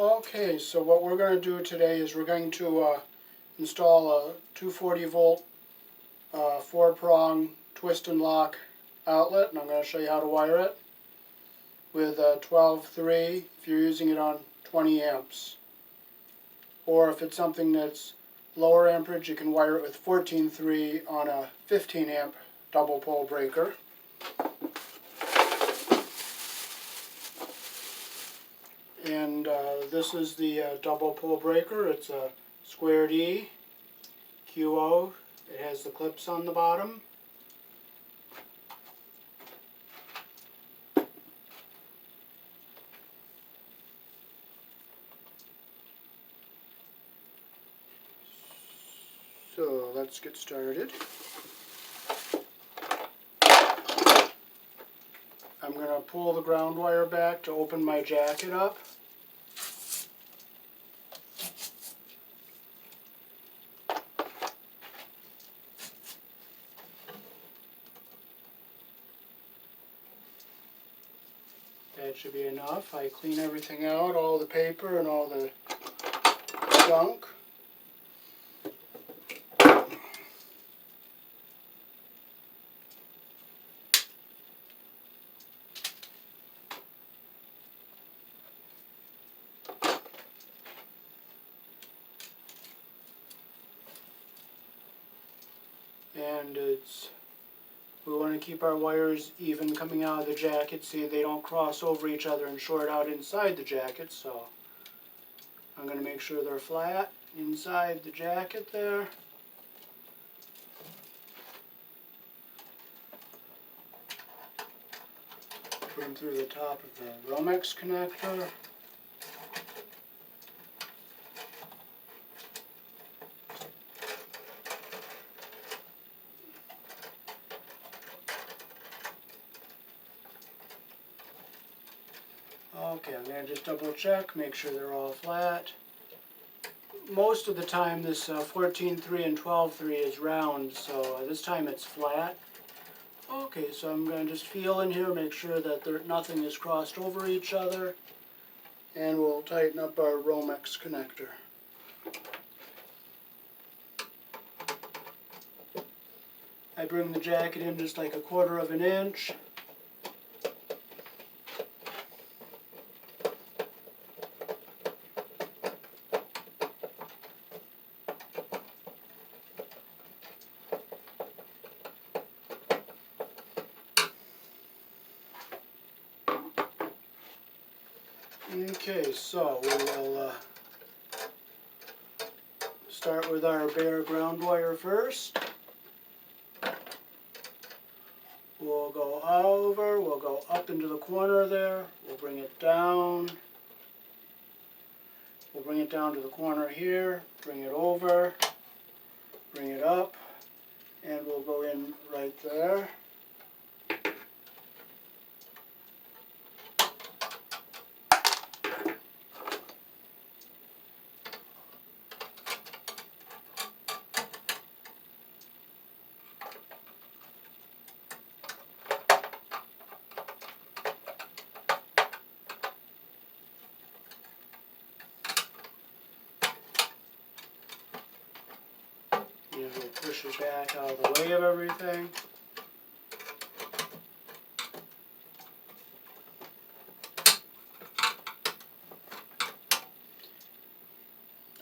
Okay, so what we're going to do today is we're going to install a 240 volt 4-prong twist and lock outlet, and I'm going to show you how to wire it with a 12.3 if you're using it on 20 amps. Or if it's something that's lower amperage, you can wire it with 14.3 on a 15 amp double pole breaker. And this is the double pole breaker. It's a squared E, QO. It has the clips on the bottom. So let's get started. I'm going to pull the ground wire back to open my jacket up. That should be enough. I clean everything out, all the paper and all the junk. And we want to keep our wires even coming out of the jacket, see they don't cross over each other and short out inside the jacket. So I'm going to make sure they're flat inside the jacket there. Put them through the top of the Romex connector. Okay, I'm going to just double check, make sure they're all flat. Most of the time this 14.3 and 12.3 is round, so this time it's flat. Okay, so I'm going to just feel in here, make sure that nothing is crossed over each other, and we'll tighten up our Romex connector. I bring the jacket in just like 1/4 of an inch. Okay, so we will start with our bare ground wire first. We'll go over, we'll go up into the corner there, we'll bring it down. We'll bring it down to the corner here, bring it over, bring it up, and we'll go in right there. And we'll push it back out of the way of everything.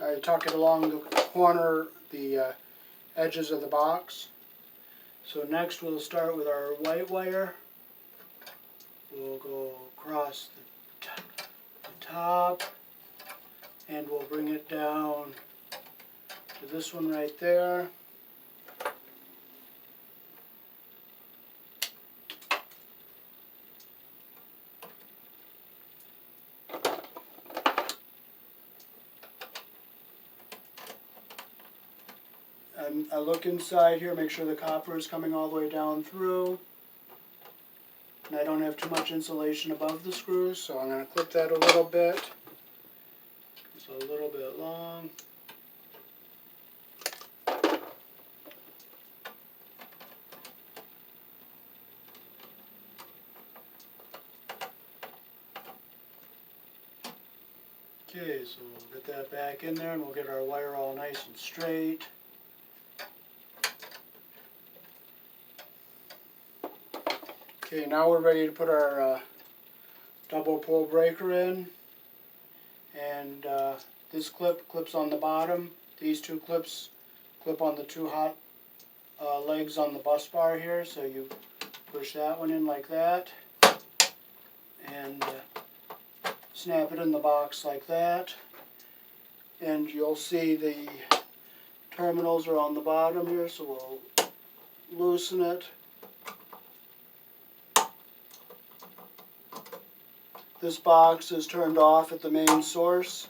I tuck it along the corner, the edges of the box. So next we'll start with our white wire. We'll go across the top, and we'll bring it down to this one right there. I look inside here, make sure the copper is coming all the way down through. And I don't have too much insulation above the screws, so I'm going to clip that a little bit. It's a little bit long. Okay, so we'll get that back in there and we'll get our wire all nice and straight. Okay, now we're ready to put our double pole breaker in, and this clip clips on the bottom. These two clips clip on the two hot legs on the bus bar here, so you push that one in like that and snap it in the box like that, and you'll see the terminals are on the bottom here, so we'll loosen it. This box is turned off at the main source.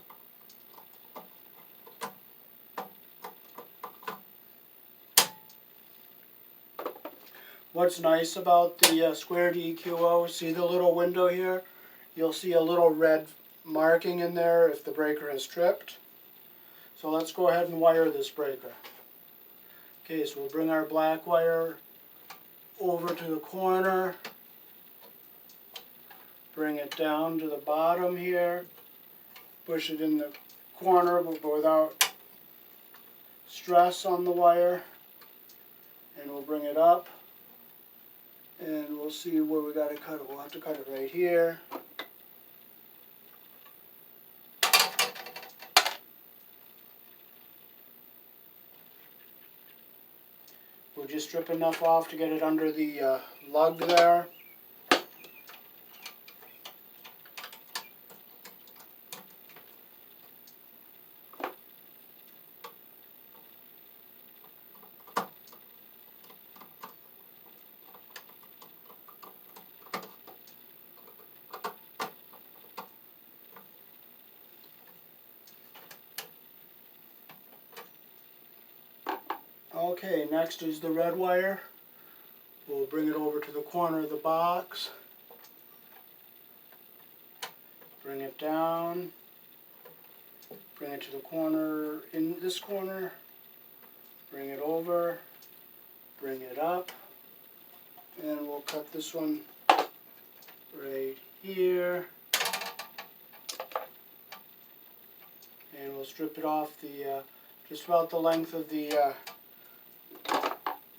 What's nice about the square DQO, see the little window here? You'll see a little red marking in there if the breaker has tripped. So let's go ahead and wire this breaker. Okay, so we'll bring our black wire over to the corner, bring it down to the bottom here, push it in the corner but without stress on the wire, and we'll bring it up, and we'll see where we got to cut it. We'll have to cut it right here. We'll just strip enough off to get it under the lug there. Okay, next is the red wire. We'll bring it over to the corner of the box. Bring it down. Bring it to the corner, in this corner. Bring it over. Bring it up. And we'll cut this one right here. And we'll strip it off the, just about the length of the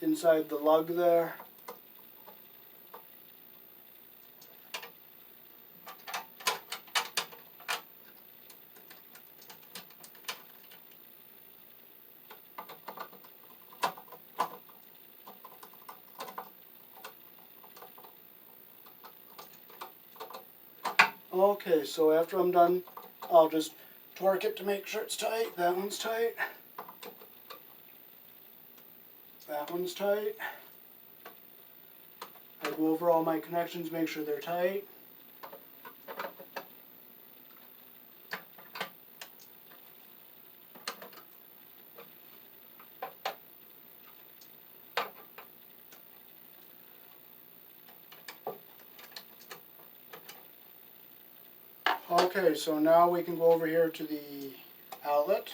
inside the lug there. Okay, so after I'm done, I'll just torque it to make sure it's tight. That one's tight. That one's tight. I go over all my connections, make sure they're tight. Okay, so now we can go over here to the outlet.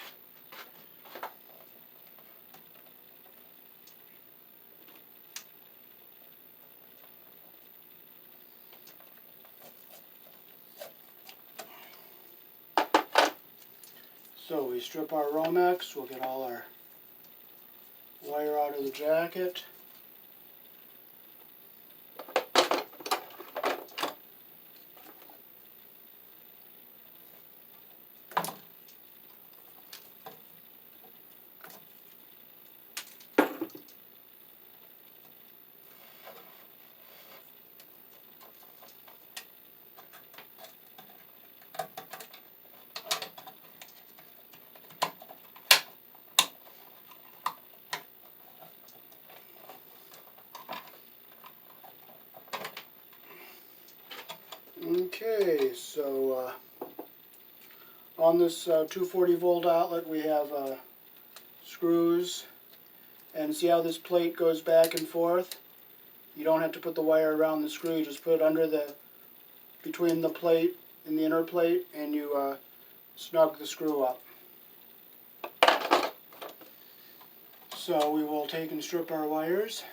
So we strip our Romex, we'll get all our wire out of the jacket. Okay, so on this 240 volt outlet we have screws, and see how this plate goes back and forth? You don't have to put the wire around the screw, you just put it between the plate and the inner plate, and you snug the screw up. So we will take and strip our wires.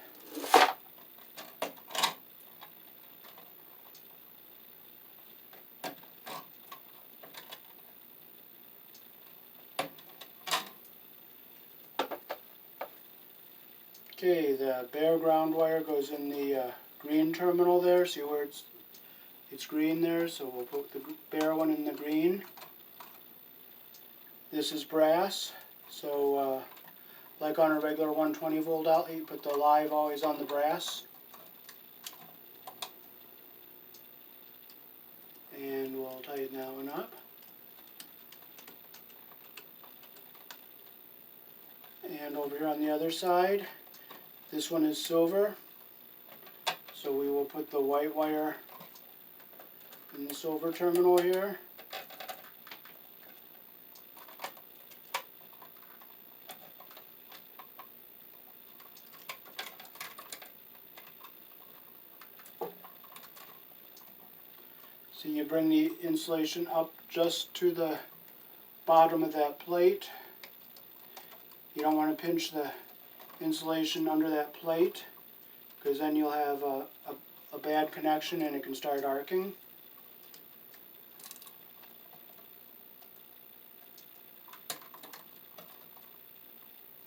Okay, the bare ground wire goes in the green terminal there. See where it's green there, so we'll put the bare one in the green. This is brass, so like on a regular 120 volt outlet, you put the live always on the brass. And we'll tighten that one up. And over here on the other side, this one is silver, so we will put the white wire in the silver terminal here. So you bring the insulation up just to the bottom of that plate. You don't want to pinch the insulation under that plate, because then you'll have a bad connection and it can start arcing.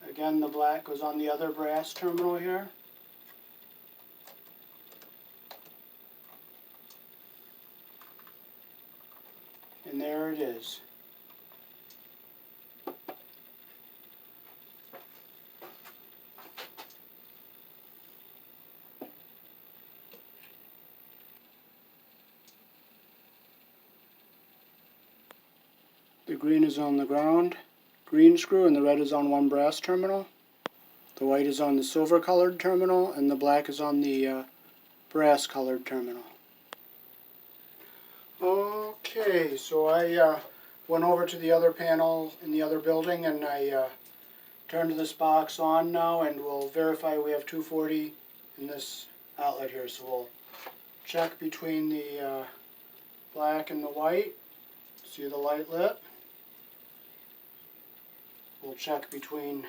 Again, the black goes on the other brass terminal here. And there it is. The green is on the ground, green screw, and the red is on one brass terminal. The white is on the silver colored terminal, and the black is on the brass colored terminal. Okay, so I went over to the other panel in the other building, and I turned this box on now, and we'll verify we have 240 in this outlet here. So we'll check between the black and the white. See the light lit. We'll check between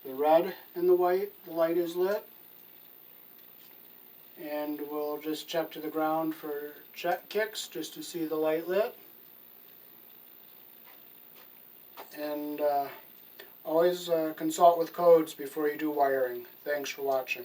the red and the white. The light is lit. And we'll just check to the ground for check kicks just to see the light lit. And always consult with codes before you do wiring. Thanks for watching.